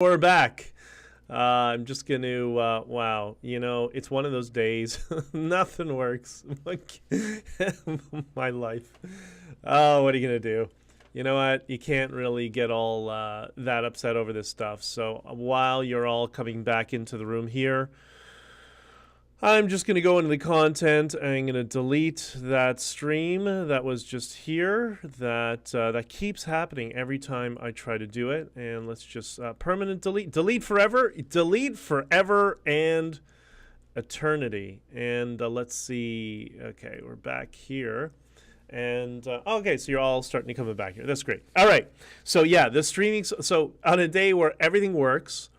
We're back. I'm just going to, wow, it's one of those days. Nothing works. My life. Oh, what are you going to do? You know what? You can't really get all that upset over this stuff. So while you're all coming back into the room here, I'm just going to go into the content. I'm going to delete that stream that was just here. That keeps happening every time I try to do it. And let's just permanent delete. Delete forever. Delete forever and eternity. And let's see. Okay, we're back here. And okay, so you're all starting to come back here. That's great. All right. So yeah, the streaming. So on a day where everything works.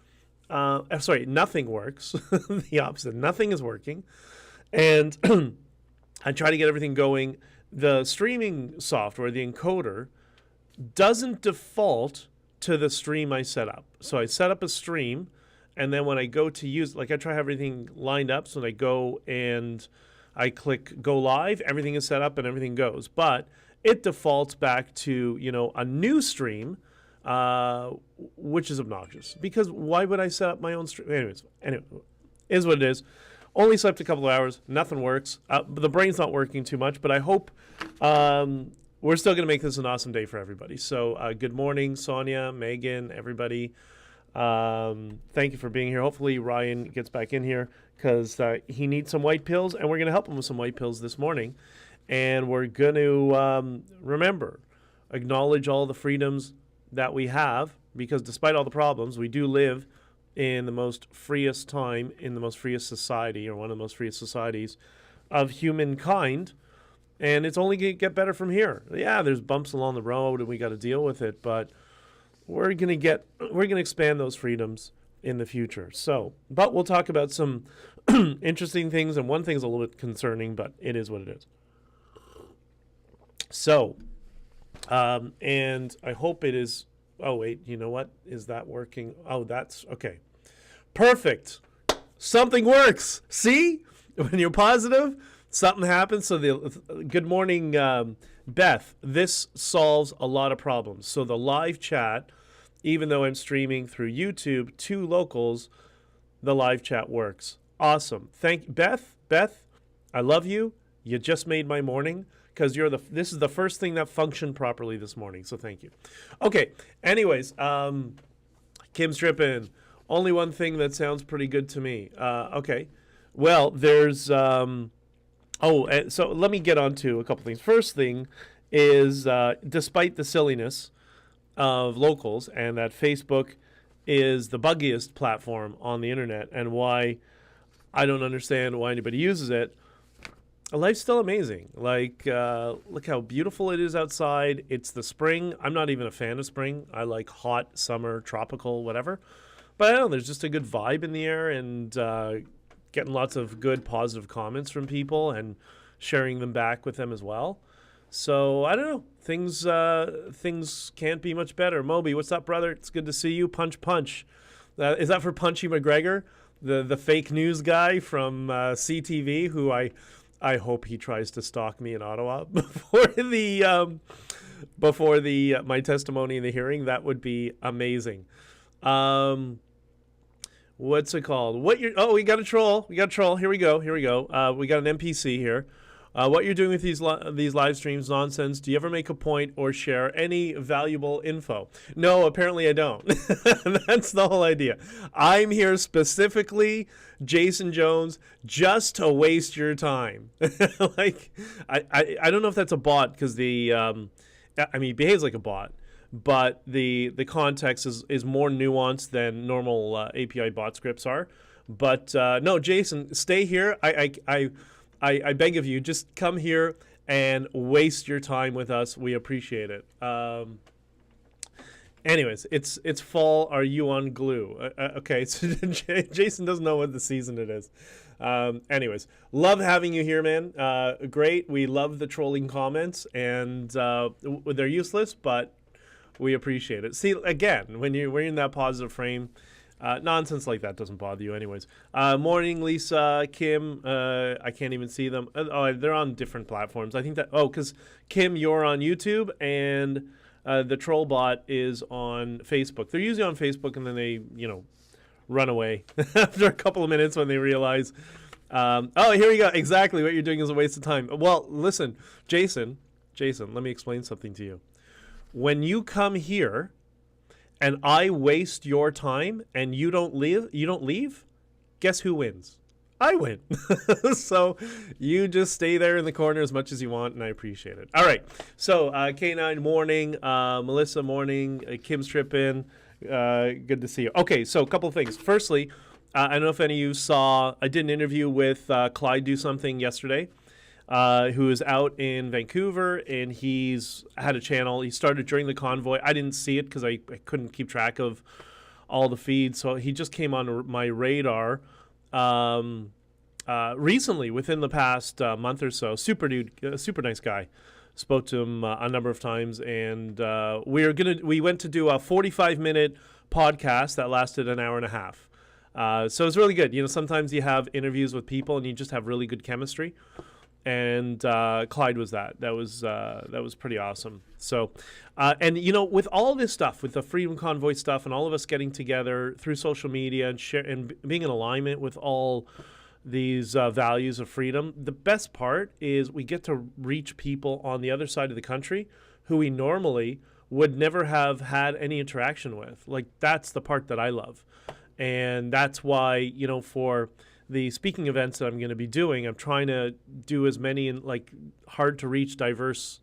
Sorry, nothing works. The opposite. Nothing is working. And I try to get everything going. The streaming software, the encoder, doesn't default to the stream I set up. So I set up a stream, and then when I go to use, like I try to have everything lined up. So when I go and I click go live, everything is set up and everything goes. But it defaults back to, a new stream, which is obnoxious, because why would I set up my own stream? Anyway, is what it is. Only slept a couple of hours. Nothing works. The brain's not working too much, but I hope we're still going to make this an awesome day for everybody. So good morning, Sonia, Megan, everybody. Thank you for being here. Hopefully Ryan gets back in here because he needs some white pills, and we're going to help him with some white pills this morning. And we're going to remember, acknowledge all the freedoms that we have, because despite all the problems, we do live in the most freest time, in the most freest society, or one of the most freest societies of humankind, and it's only going to get better from here. Yeah, there's bumps along the road, and we got to deal with it, but we're going to expand those freedoms in the future. So, but we'll talk about some interesting things, and one thing's a little bit concerning, but it is what it is. So, and I hope it is. Oh, wait, you know what? Is that working? Oh, that's okay. Perfect. Something works. See? When you're positive, something happens. So good morning, Beth. This solves a lot of problems. So the live chat, even though I'm streaming through YouTube to locals, the live chat works. Awesome. Thank you, Beth. Beth, I love you. You just made my morning. Because this is the first thing that functioned properly this morning, so thank you. Okay, anyways, Kim's tripping. Only one thing that sounds pretty good to me. Okay, well, there's so let me get on to a couple things. First thing is, despite the silliness of locals and that Facebook is the buggiest platform on the internet, and why I don't understand why anybody uses it. Life's still amazing. Like, look how beautiful it is outside. It's the spring. I'm not even a fan of spring. I like hot, summer, tropical, whatever. But I don't know, there's just a good vibe in the air, and getting lots of good, positive comments from people and sharing them back with them as well. So, I don't know. Things can't be much better. Moby, what's up, brother? It's good to see you. Punch, punch. Is that for Punchy McGregor, the fake news guy from CTV, who I hope he tries to stalk me in Ottawa before my testimony in the hearing. That would be amazing. What's it called? We got a troll. We got a troll. Here we go. We got an NPC here. What you're doing with these live streams, nonsense. Do you ever make a point or share any valuable info? No, apparently I don't. That's the whole idea. I'm here specifically, Jason Jones, just to waste your time. Like, I don't know if that's a bot, because he behaves like a bot, but the context is more nuanced than normal API bot scripts are. But no, Jason, stay here. I beg of you, just come here and waste your time with us. We appreciate it. Anyways, it's fall. Are you on glue? Okay, so Jason doesn't know what the season it is. Anyways, love having you here, man. Great. We love the trolling comments, and they're useless, but we appreciate it. See, again, when you're in that positive frame, nonsense like that doesn't bother you anyways. Morning, Lisa, Kim. I can't even see them. They're on different platforms. I think that, because Kim, you're on YouTube, and The troll bot is on Facebook. They're usually on Facebook, and then they, run away after a couple of minutes when they realize, oh, here we go. Exactly what you're doing is a waste of time. Well, listen, Jason, let me explain something to you. When you come here and I waste your time and you don't leave, guess who wins? I win. So you just stay there in the corner as much as you want, and I appreciate it. All right. So K9 morning, Melissa morning, Kim's trip in. Good to see you. Okay, so a couple of things. Firstly, I don't know if any of you saw, I did an interview with Clyde Do Something yesterday, who is out in Vancouver, and he's had a channel. He started during the convoy. I didn't see it because I couldn't keep track of all the feeds, so he just came on my radar recently, within the past month or so. Super dude, super nice guy. Spoke to him a number of times, and we went to do a 45-minute podcast that lasted an hour and a half. So it's really good. Sometimes you have interviews with people and you just have really good chemistry. And Clyde was that. That was pretty awesome. So, and with all this stuff, with the Freedom Convoy stuff, and all of us getting together through social media and share and being in alignment with all these values of freedom, the best part is we get to reach people on the other side of the country who we normally would never have had any interaction with. Like, that's the part that I love, and that's why for the speaking events that I'm going to be doing, I'm trying to do as many in hard to reach diverse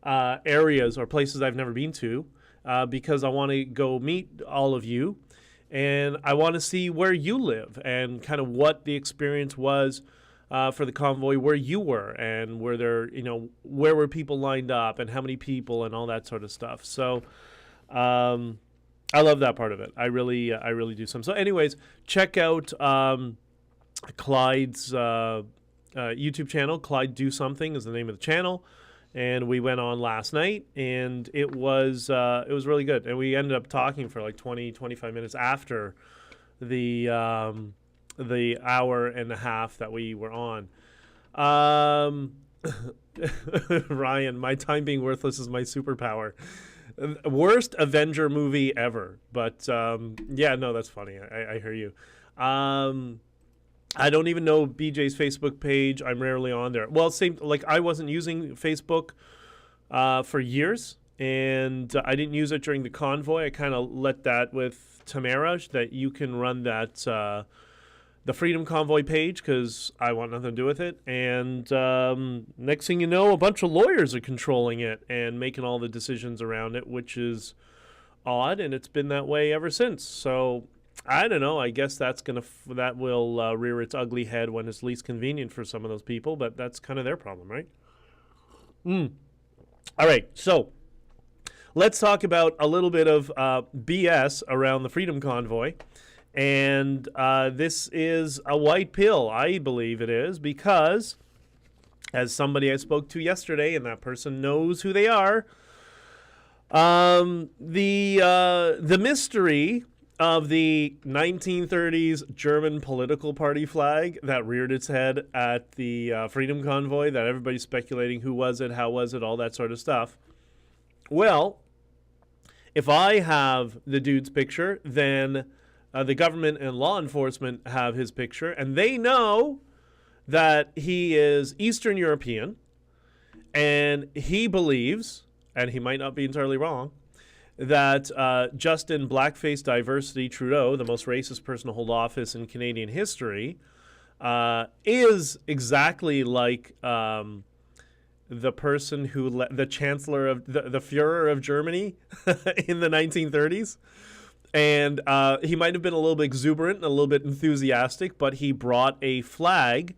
areas or places I've never been to, because I want to go meet all of you, and I want to see where you live and kind of what the experience was for the convoy, where you were, and where there, where were people lined up and how many people and all that sort of stuff. So, I love that part of it. I really do. So anyways, check out Clyde's YouTube channel. Clyde Do Something is the name of the channel. And we went on last night, and it was really good. And we ended up talking for 20, 25 minutes after the hour and a half that we were on. Ryan, my time being worthless is my superpower. Worst Avenger movie ever, but yeah, no, that's funny. I hear you. I don't even know BJ's Facebook page. I'm rarely on there. Well, same, I wasn't using Facebook for years, and I didn't use it during the convoy. I kind of let that with Tamara, that you can run that the Freedom Convoy page, because I want nothing to do with it. And next thing you know, a bunch of lawyers are controlling it and making all the decisions around it, which is odd, and it's been that way ever since. So I don't know. I guess that will rear its ugly head when it's least convenient for some of those people, but that's kind of their problem, right? All right, so let's talk about a little bit of BS around the Freedom Convoy. And this is a white pill, I believe it is, because as somebody I spoke to yesterday, and that person knows who they are, the mystery of the 1930s German political party flag that reared its head at the Freedom Convoy, that everybody's speculating who was it, how was it, all that sort of stuff. Well, if I have the dude's picture, then the government and law enforcement have his picture, and they know that he is Eastern European, and he believes, and he might not be entirely wrong, that Justin Blackface Diversity Trudeau, the most racist person to hold office in Canadian history, is exactly like the person who the Chancellor of the Führer of Germany in the 1930s. And he might have been a little bit exuberant and a little bit enthusiastic, but he brought a flag.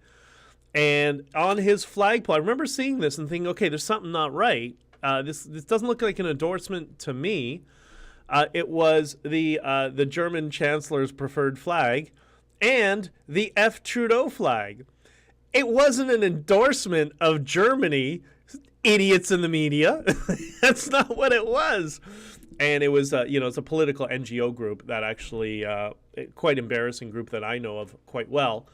And on his flagpole, I remember seeing this and thinking, okay, there's something not right. This doesn't look like an endorsement to me. It was the German Chancellor's preferred flag and the F. Trudeau flag. It wasn't an endorsement of Germany, idiots in the media. That's not what it was. And it was, it's a political NGO group that actually, quite embarrassing group that I know of quite well.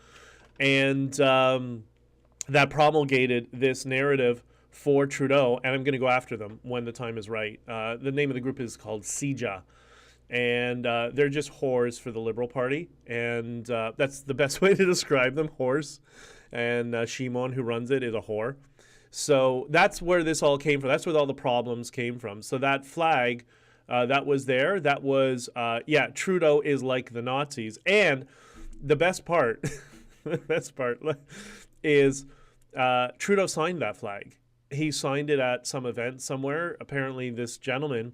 And that promulgated this narrative for Trudeau, and I'm going to go after them when the time is right. The name of the group is called CIJA, and they're just whores for the Liberal Party, and that's the best way to describe them, whores. And Shimon, who runs it, is a whore. So that's where this all came from. That's where all the problems came from. So that flag that was there, that was, Trudeau is like the Nazis. And the best part, the best part is Trudeau signed that flag. He signed it at some event somewhere. Apparently this gentleman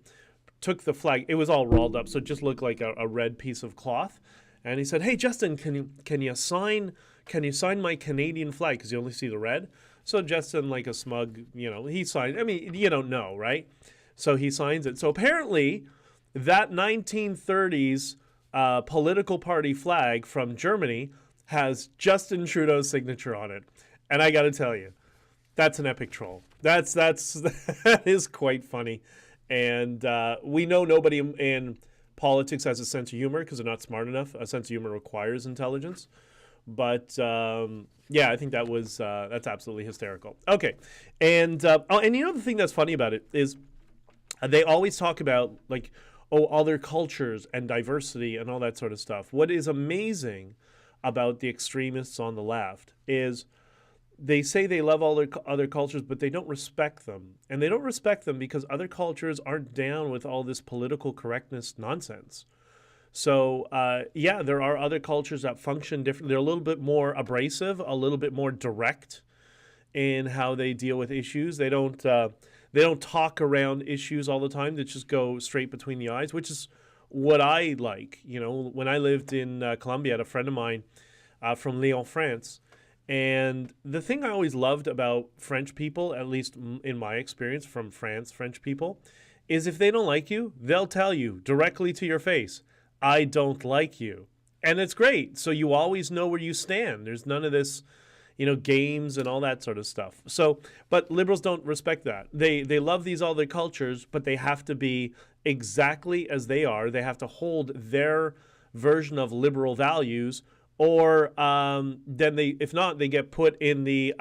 took the flag. It was all rolled up, so it just looked like a red piece of cloth. And he said, "Hey, Justin, can you sign my Canadian flag? Because you only see the red." So Justin, like a smug, he signed. I mean, you don't know, right? So he signs it. So apparently, that 1930s political party flag from Germany has Justin Trudeau's signature on it. And I got to tell you, that's an epic troll. That is quite funny. And we know nobody in politics has a sense of humor because they're not smart enough. A sense of humor requires intelligence. But I think that's absolutely hysterical. Okay, and the thing that's funny about it is they always talk about other cultures and diversity and all that sort of stuff. What is amazing about the extremists on the left is they say they love all their other cultures, but they don't respect them. And they don't respect them because other cultures aren't down with all this political correctness nonsense. So, there are other cultures that function differently. They're a little bit more abrasive, a little bit more direct in how they deal with issues. They don't talk around issues all the time. They just go straight between the eyes, which is what I like. When I lived in Colombia, I had a friend of mine from Lyon, France. And the thing I always loved about French people, at least in my experience from France, French people, is if they don't like you, they'll tell you directly to your face, "I don't like you." And it's great. So you always know where you stand. There's none of this, games and all that sort of stuff. So, but liberals don't respect that. They love these other cultures, but they have to be exactly as they are. They have to hold their version of liberal values, or then if not, they get put in the,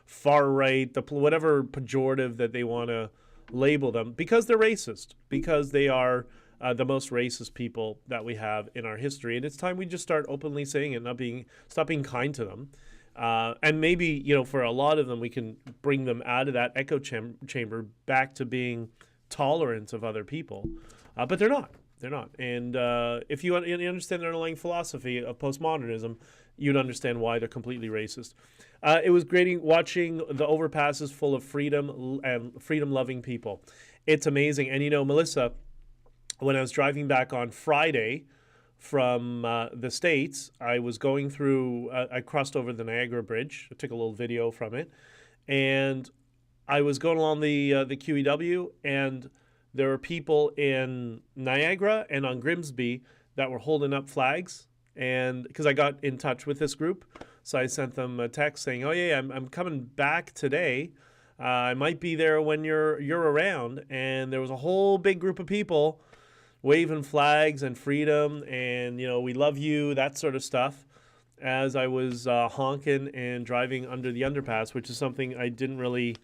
far right, whatever pejorative that they want to label them, because they're racist, because they are the most racist people that we have in our history. And it's time we just start openly saying it, stop being kind to them. And maybe, for a lot of them, we can bring them out of that echo chamber back to being tolerant of other people. But they're not. They're not. And if you understand the underlying philosophy of postmodernism, you'd understand why they're completely racist. It was great watching the overpasses full of freedom and freedom-loving people. It's amazing. And, Melissa, when I was driving back on Friday from the States, I was going through, I crossed over the Niagara Bridge. I took a little video from it. And I was going along the QEW, and there were people in Niagara and on Grimsby that were holding up flags. And because I got in touch with this group, so I sent them a text saying, "Oh yeah, I'm coming back today. I might be there when you're around." And there was a whole big group of people waving flags and freedom and, we love you, that sort of stuff, as I was honking and driving under the underpass, which is something I didn't really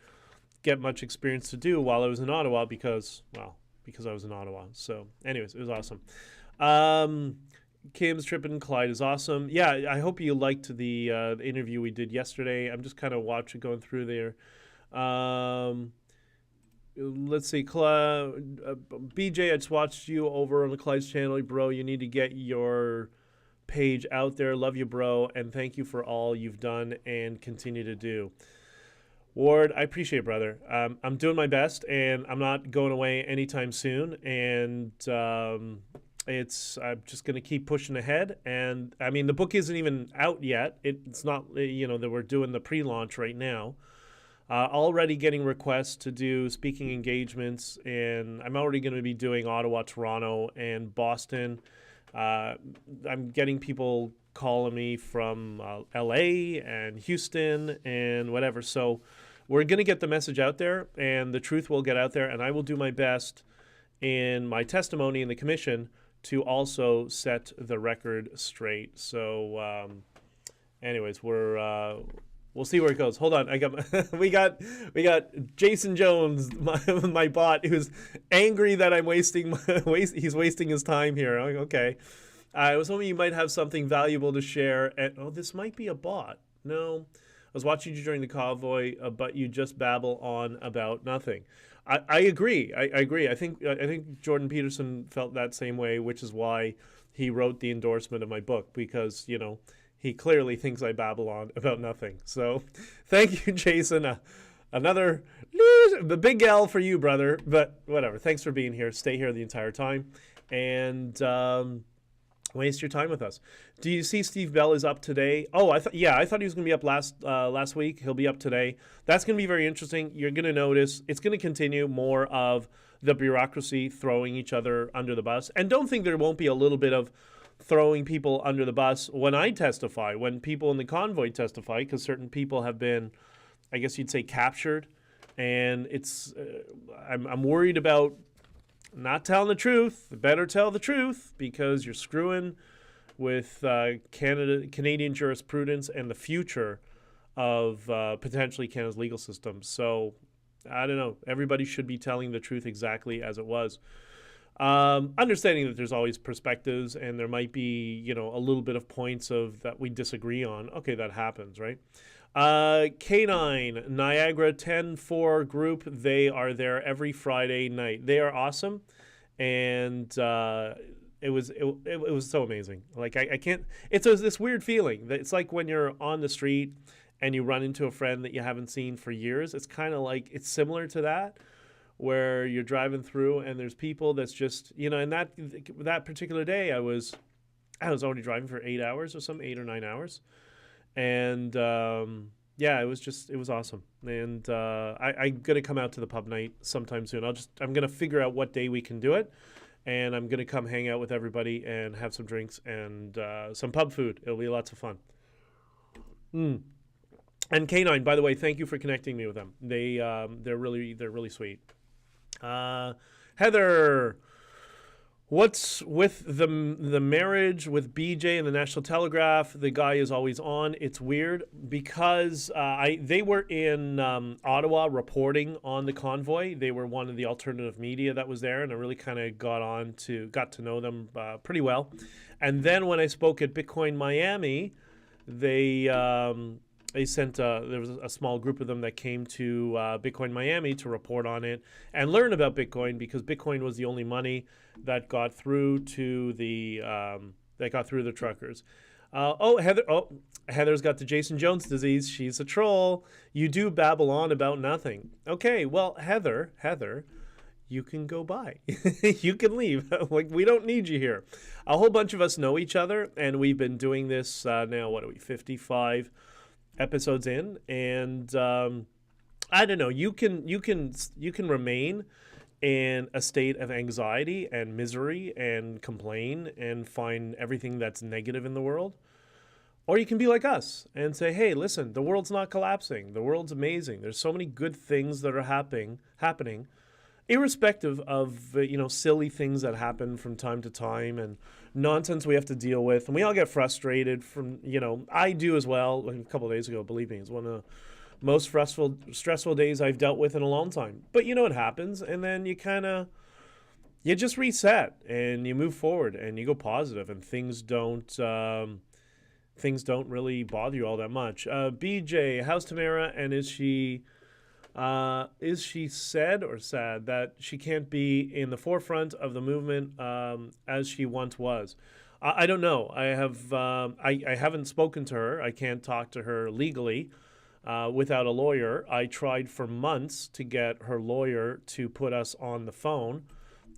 get much experience to do while I was in Ottawa because I was in Ottawa. So anyways, it was awesome. Kim's trip in Clyde is awesome. Yeah, I hope you liked the interview we did yesterday. I'm just kind of going through there. Let's see, BJ, I just watched you over on the Clyde's channel. Bro, you need to get your page out there. Love you, bro, and thank you for all you've done and continue to do. Ward, I appreciate it, brother. I'm doing my best, and I'm not going away anytime soon, and I'm just going to keep pushing ahead. And, the book isn't even out yet. It's not, that we're doing the pre-launch right now. Already getting requests to do speaking engagements, and I'm already going to be doing Ottawa, Toronto, and Boston. I'm getting people calling me from LA and Houston and whatever. So we're going to get the message out there, and the truth will get out there, and I will do my best in my testimony in the commission to also set the record straight. So anyways, we're We'll see where it goes. Hold on, I got we got Jason Jones, my bot, who's angry that I'm wasting he's wasting his time here. I'm like, okay, I was hoping you might have something valuable to share. And oh, this might be a bot. No, I was watching you during the convoy, but you just babble on about nothing. I agree. I agree. I think Jordan Peterson felt that same way, which is why he wrote the endorsement of my book, because he clearly thinks I babble on about nothing. So thank you, Jason. Another the big L for you, brother. But whatever. Thanks for being here. Stay here the entire time. And waste your time with us. Do you see Steve Bell is up today? Oh, I thought he was going to be up last week. He'll be up today. That's going to be very interesting. You're going to notice it's going to continue more of the bureaucracy throwing each other under the bus. And don't think there won't be a little bit of throwing people under the bus when I testify, when people in the convoy testify, because certain people have been, I guess you'd say, captured. And it's I'm worried about not telling the truth. Better tell the truth, because you're screwing with Canadian jurisprudence and the future of potentially Canada's legal system. So I don't know. Everybody should be telling the truth exactly as it was. Understanding that there's always perspectives and there might be, a little bit of points of that we disagree on. Okay, that happens, right? K9, Niagara 10-4 group, they are there every Friday night. They are awesome, and it was so amazing. Like I can't. It's this weird feeling that it's like when you're on the street and you run into a friend that you haven't seen for years. It's kind of like it's similar to that, where you're driving through and there's people that's just And that particular day, I was already driving for 8 hours or some 8 or 9 hours. And it was awesome. And I'm gonna come out to the pub night sometime soon. I'm gonna figure out what day we can do it, and I'm gonna come hang out with everybody and have some drinks and some pub food. It'll be lots of fun. And K9, by the way, thank you for connecting me with them. They're really sweet. Heather, what's with the marriage with BJ and the National Telegraph? The guy is always on. It's weird because they were in Ottawa reporting on the convoy. They were one of the alternative media that was there, and I really kind of got to know them pretty well. And then when I spoke at Bitcoin Miami, they sent there was a small group of them that came to Bitcoin Miami to report on it and learn about Bitcoin, because Bitcoin was the only money that got through to the truckers. Heather's got the Jason Jones disease. She's a troll. You do babble on about nothing. Okay, well, Heather, you can go by. You can leave. Like, we don't need you here. A whole bunch of us know each other, and we've been doing this now. What are we? 55 episodes in, and I don't know. You can remain in a state of anxiety and misery and complain and find everything that's negative in the world. Or you can be like us and say, hey, listen, the world's not collapsing. The world's amazing. There's so many good things that are happening, irrespective of silly things that happen from time to time and nonsense we have to deal with. And we all get frustrated from, I do as well. Like a couple of days ago, believe me, it's one of the most stressful days I've dealt with in a long time. But it happens, and then you just reset and you move forward and you go positive, and things don't really bother you all that much. BJ, how's Tamara, and is she sad that she can't be in the forefront of the movement as she once was? I don't know. I haven't spoken to her. I can't talk to her legally without a lawyer. I tried for months to get her lawyer to put us on the phone,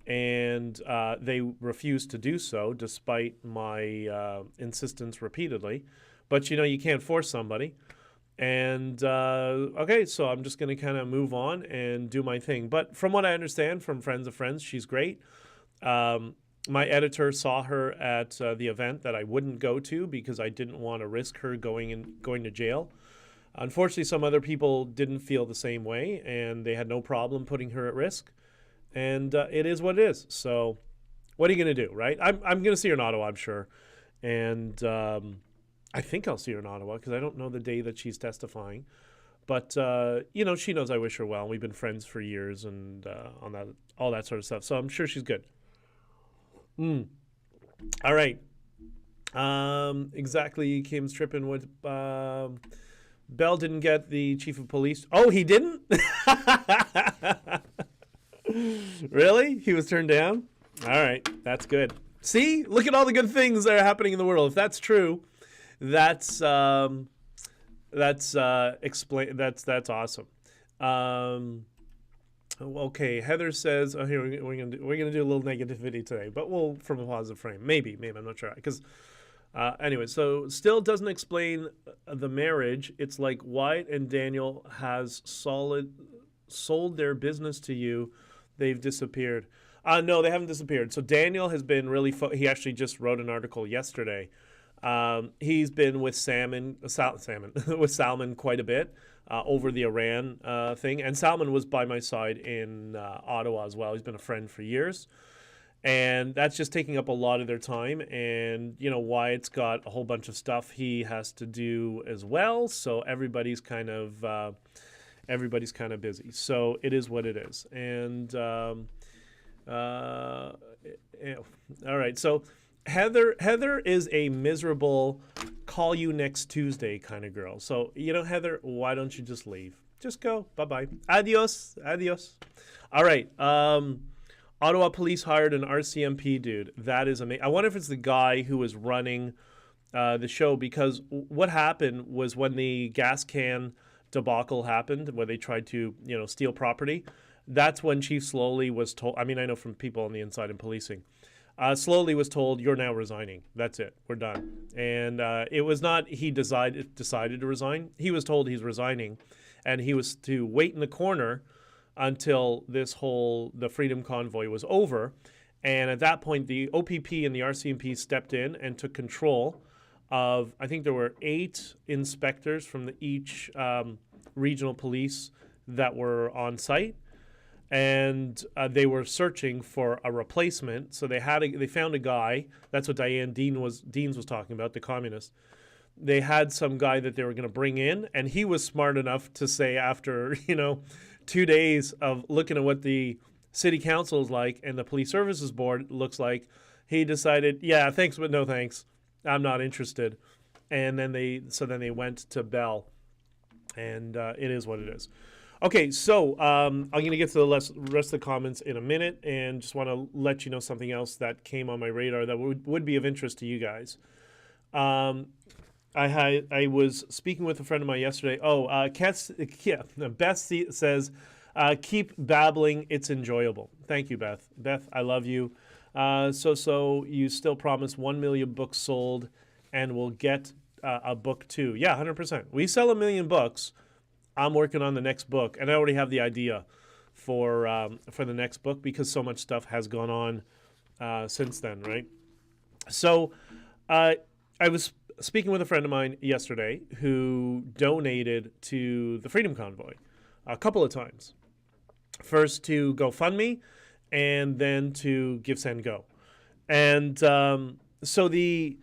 and they refused to do so despite my insistence repeatedly. But you can't force somebody. And okay, so I'm just going to kind of move on and do my thing. But from what I understand from friends of friends, she's great. My editor saw her at the event that I wouldn't go to because I didn't want to risk her going to jail. Unfortunately, some other people didn't feel the same way, and they had no problem putting her at risk. And it is what it is. So what are you going to do, right? I'm going to see her in Ottawa, I'm sure. And I think I'll see her in Ottawa because I don't know the day that she's testifying. But you know, she knows I wish her well. We've been friends for years and on that, all that sort of stuff. So I'm sure she's good. All right. Exactly. Came stripping with. Bell didn't get the chief of police. Oh, he didn't? Really? He was turned down? All right. That's good. See? Look at all the good things that are happening in the world. If that's true, that's awesome. Okay, Heather says, "Oh, here we're gonna do a little negativity today, but we'll from a positive frame. Maybe I'm not sure because." Anyway, so still doesn't explain the marriage. It's like Wyatt and Daniel has sold their business to you. They've disappeared. No, they haven't disappeared. So Daniel has been really. He actually just wrote an article yesterday. He's been with with Salman quite a bit over the Iran thing, and Salman was by my side in Ottawa as well. He's been a friend for years. And that's just taking up a lot of their time. And, you know, Wyatt's got a whole bunch of stuff he has to do as well. So everybody's kind of busy. So it is what it is. And all right. So Heather is a miserable call you next Tuesday kind of girl. So, you know, Heather, why don't you just leave? Just go. Bye-bye. Adios. All right. Ottawa police hired an RCMP dude. That is amazing. I wonder if it's the guy who was running the show, because what happened was when the gas can debacle happened, where they tried to, you know, steal property, that's when Chief Slowly was told, I mean, I know from people on the inside in policing, Slowly was told, you're now resigning. That's it. We're done. And it was not he decided to resign. He was told he's resigning, and he was to wait in the corner until the Freedom Convoy was over. And at that point, the OPP and the RCMP stepped in and took control of, I think there were 8 inspectors from each regional police that were on site. And they were searching for a replacement. So they found a guy. That's what Deans was talking about, the communist. They had some guy that they were going to bring in, and he was smart enough to say, after, you know, 2 days of looking at what the city council is like and the police services board looks like, he decided, yeah, thanks, but no thanks. I'm not interested. And then they went to Bell, and it is what it is. Okay, so I'm going to get to the rest of the comments in a minute, and just want to let you know something else that came on my radar that would be of interest to you guys. I was speaking with a friend of mine yesterday. Beth says, keep babbling. It's enjoyable. Thank you, Beth. Beth, I love you. So you still promise 1 million books sold, and we'll get a book too. Yeah, 100%. We sell 1 million books. I'm working on the next book, and I already have the idea for the next book, because so much stuff has gone on since then, right? So I was speaking with a friend of mine yesterday who donated to the Freedom Convoy a couple of times. First to GoFundMe, and then to Give, Send, Go. And so it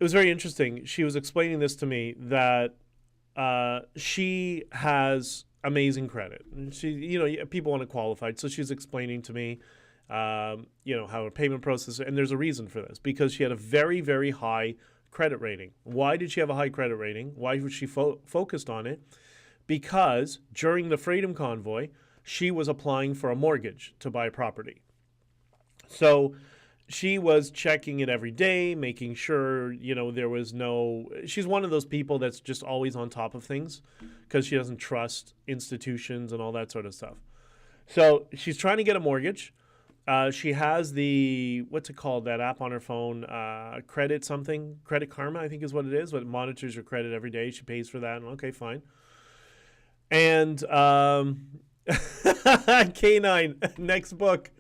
was very interesting. She was explaining this to me, that she has amazing credit. And she, you know, people want it qualified. So she's explaining to me, you know, how her payment process, and there's a reason for this, because she had a very, very high credit rating. Why did she have a high credit rating? Why was she focused on it? Because during the Freedom Convoy, she was applying for a mortgage to buy property. So she was checking it every day, making sure, you know, there was she's one of those people that's just always on top of things, because she doesn't trust institutions and all that sort of stuff. So she's trying to get a mortgage. She has what's it called, that app on her phone, Credit Karma, I think is what it is. What monitors your credit every day. She pays for that. Okay, fine. And K9, next book,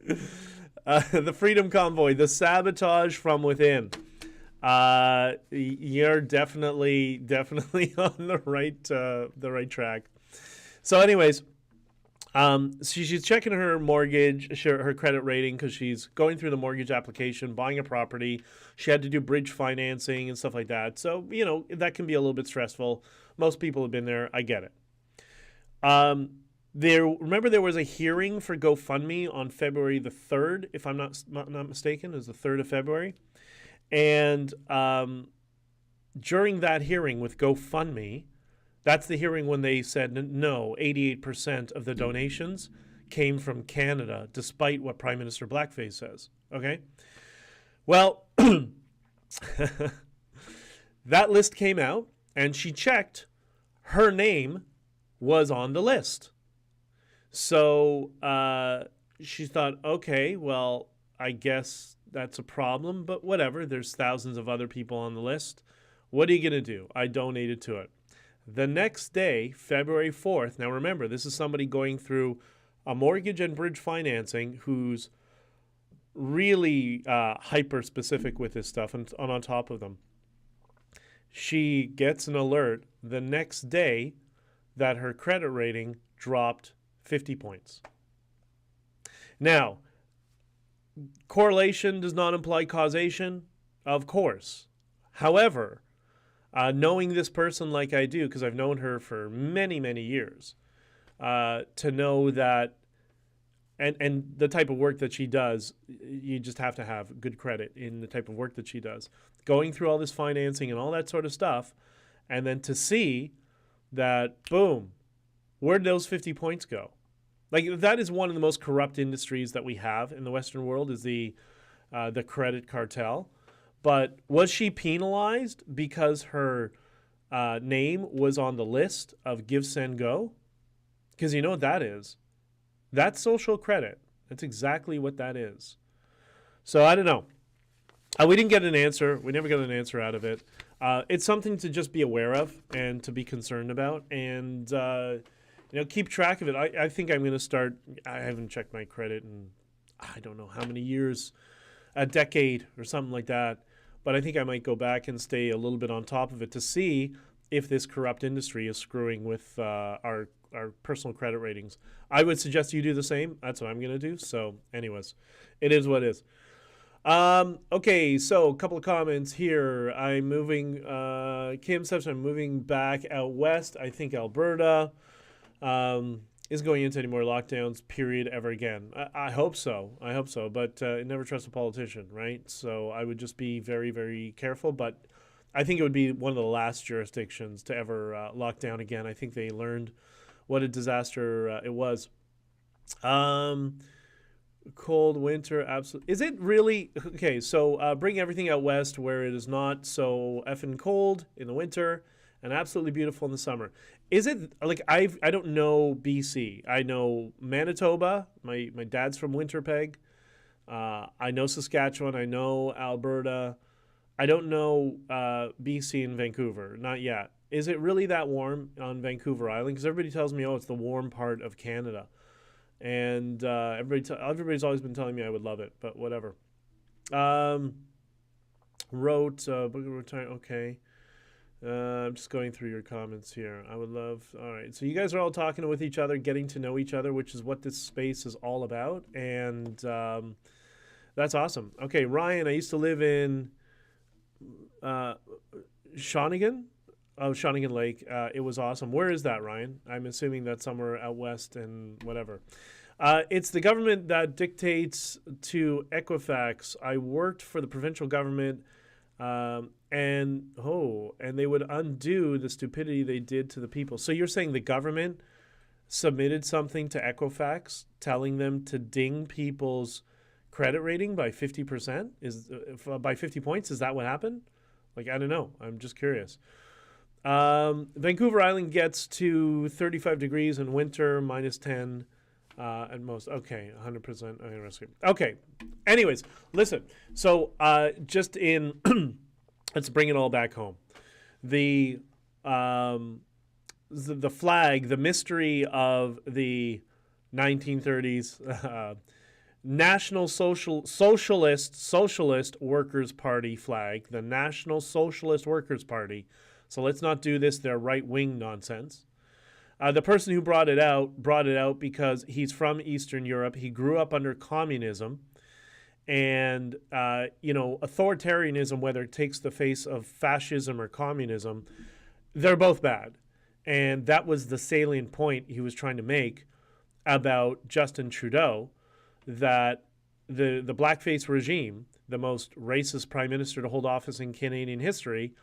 The Freedom Convoy, The Sabotage from Within. You're definitely on the right track. So anyways, So she's checking her mortgage, her credit rating, because she's going through the mortgage application, buying a property. She had to do bridge financing and stuff like that. So, that can be a little bit stressful. Most people have been there. I get it. Remember there was a hearing for GoFundMe on February the 3rd, if I'm not mistaken. It was the 3rd of February. And during that hearing with GoFundMe, that's the hearing when they said no, 88% of the donations came from Canada, despite what Prime Minister Blackface says. Okay? Well, that list came out, and she checked. Her name was on the list. So she thought, okay, well, I guess that's a problem, but whatever. There's thousands of other people on the list. What are you going to do? I donated to it. The next day, February 4th, now remember, this is somebody going through a mortgage and bridge financing who's really hyper-specific with this stuff and on top of them. She gets an alert the next day that her credit rating dropped 50 points. Now, correlation does not imply causation, of course. However, knowing this person like I do, because I've known her for many, many years, to know that, and the type of work that she does, you just have to have good credit in the type of work that she does. Going through all this financing and all that sort of stuff, and then to see that, boom, where'd those 50 points go? Like, that is one of the most corrupt industries that we have in the Western world, is the credit cartel. But was she penalized because her name was on the list of Give, Send, Go? Because you know what that is. That's social credit. That's exactly what that is. So I don't know. We didn't get an answer. We never got an answer out of it. It's something to just be aware of and to be concerned about, and keep track of it. I think I'm going to start. I haven't checked my credit in I don't know how many years, a decade or something like that. But I think I might go back and stay a little bit on top of it to see if this corrupt industry is screwing with our personal credit ratings. I would suggest you do the same. That's what I'm going to do. So anyways, it is what it is. Okay, so a couple of comments here. I'm moving, Kim says I'm moving back out west. I think Alberta isn't going into any more lockdowns, period, ever again. I hope so. I hope so. But never trust a politician, right? So I would just be very, very careful. But I think it would be one of the last jurisdictions to ever lock down again. I think they learned what a disaster it was. Cold winter, absolutely. Is it really? Okay, so bring everything out west where it is not so effing cold in the winter and absolutely beautiful in the summer. Is it like I don't know BC. I know Manitoba. My dad's from Winterpeg. I know Saskatchewan. I know Alberta. I don't know BC and Vancouver. Not yet. Is it really that warm on Vancouver Island? Because everybody tells me, oh, it's the warm part of Canada. And everybody's always been telling me I would love it, but whatever. Okay. I'm just going through your comments here. I would love. All right. So you guys are all talking with each other, getting to know each other, which is what this space is all about. And that's awesome. Okay. Ryan, I used to live in Shawnigan. Oh, Shawnigan Lake. It was awesome. Where is that, Ryan? I'm assuming that's somewhere out west and whatever. It's the government that dictates to Equifax. I worked for the provincial government, and they would undo the stupidity they did to the people. So you're saying the government submitted something to Equifax telling them to ding people's credit rating by 50%? By 50 points? Is that what happened? Like, I don't know. I'm just curious. Vancouver Island gets to 35 degrees in winter, minus 10 at most. Okay, 100%. Okay. Anyways, listen. So just in, let's bring it all back home. The flag, the mystery of the 1930s National Socialist Workers' Party flag, the National Socialist Workers' Party. So let's not do this, their right-wing nonsense. The person who brought it out because he's from Eastern Europe. He grew up under communism, and authoritarianism, whether it takes the face of fascism or communism, they're both bad. And that was the salient point he was trying to make about Justin Trudeau, that the blackface regime, the most racist prime minister to hold office in Canadian history,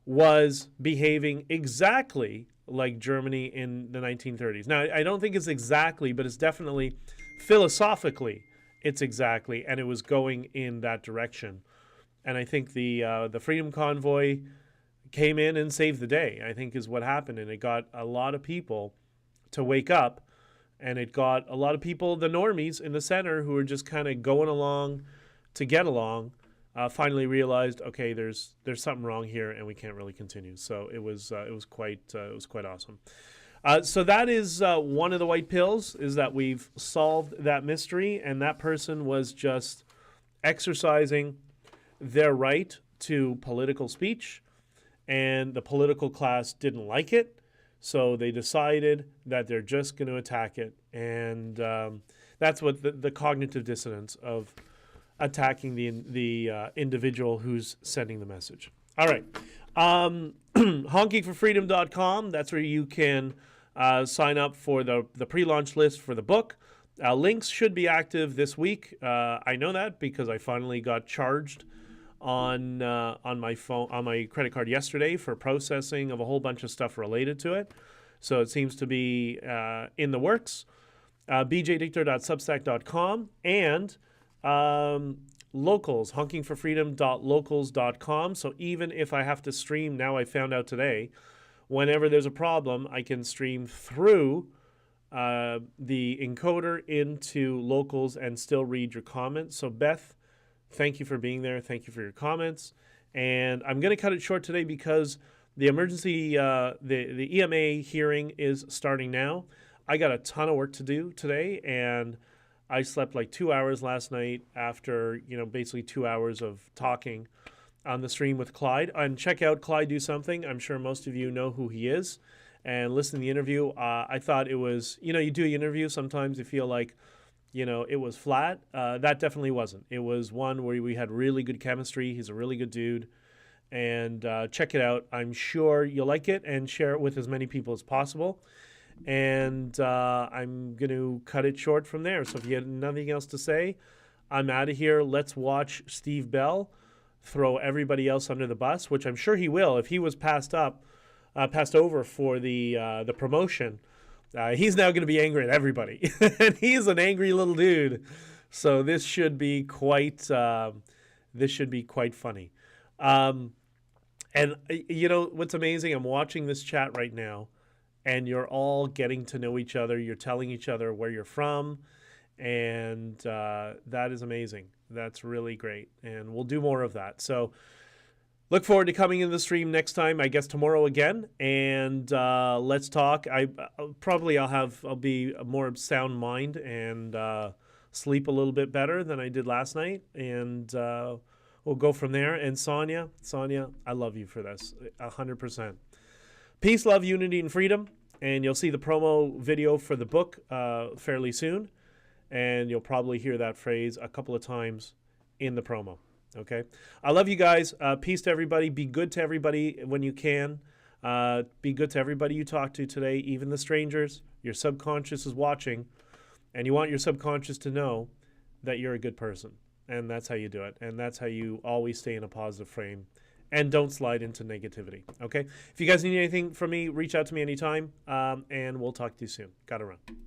was behaving exactly like Germany in the 1930s. Now, I don't think it's exactly, but it's definitely philosophically, it's exactly, and it was going in that direction. And I think the Freedom Convoy came in and saved the day, I think is what happened. And it got a lot of people to wake up, and it got a lot of people, the normies in the center, who were just kind of going along to get along, finally realized, okay, there's something wrong here, and we can't really continue. So it was quite awesome. So that is one of the white pills, is that we've solved that mystery, and that person was just exercising their right to political speech, and the political class didn't like it, so they decided that they're just going to attack it. And that's what the cognitive dissonance of attacking the individual who's sending the message. All right. Honkingforfreedom.com. That's where you can sign up for the pre-launch list for the book. Links should be active this week. I know that because I finally got charged on my phone, on my credit card yesterday, for processing of a whole bunch of stuff related to it. So it seems to be in the works. bjdictor.substack.com and locals, honkingforfreedom.locals.com. So even if I have to stream, now I found out today, whenever there's a problem, I can stream through the encoder into locals and still read your comments. So Beth, thank you for being there. Thank you for your comments. And I'm going to cut it short today because the emergency, the EMA hearing is starting now. I got a ton of work to do today, and I slept like 2 hours last night after, basically 2 hours of talking on the stream with Clyde. And check out Clyde Do Something. I'm sure most of you know who he is. And listen to the interview. I thought it was, you do an interview, sometimes you feel like, it was flat. That definitely wasn't. It was one where we had really good chemistry. He's a really good dude. And check it out. I'm sure you'll like it, and share it with as many people as possible. And I'm going to cut it short from there. So if you have nothing else to say, I'm out of here. Let's watch Steve Bell throw everybody else under the bus, which I'm sure he will. If he was passed over for the promotion, he's now going to be angry at everybody. And he's an angry little dude. So this should be quite funny. And what's amazing? I'm watching this chat right now, and you're all getting to know each other. You're telling each other where you're from, and that is amazing. That's really great, and we'll do more of that. So look forward to coming in the stream next time, I guess tomorrow again, and let's talk. I'll be a more sound mind and sleep a little bit better than I did last night, and we'll go from there. And Sonia, I love you for this, 100%. Peace, love, unity, and freedom. And you'll see the promo video for the book fairly soon. And you'll probably hear that phrase a couple of times in the promo. Okay? I love you guys. Peace to everybody. Be good to everybody when you can. Be good to everybody you talk to today, even the strangers. Your subconscious is watching. And you want your subconscious to know that you're a good person. And that's how you do it. And that's how you always stay in a positive frame. And don't slide into negativity, okay? If you guys need anything from me, reach out to me anytime, and we'll talk to you soon. Gotta run.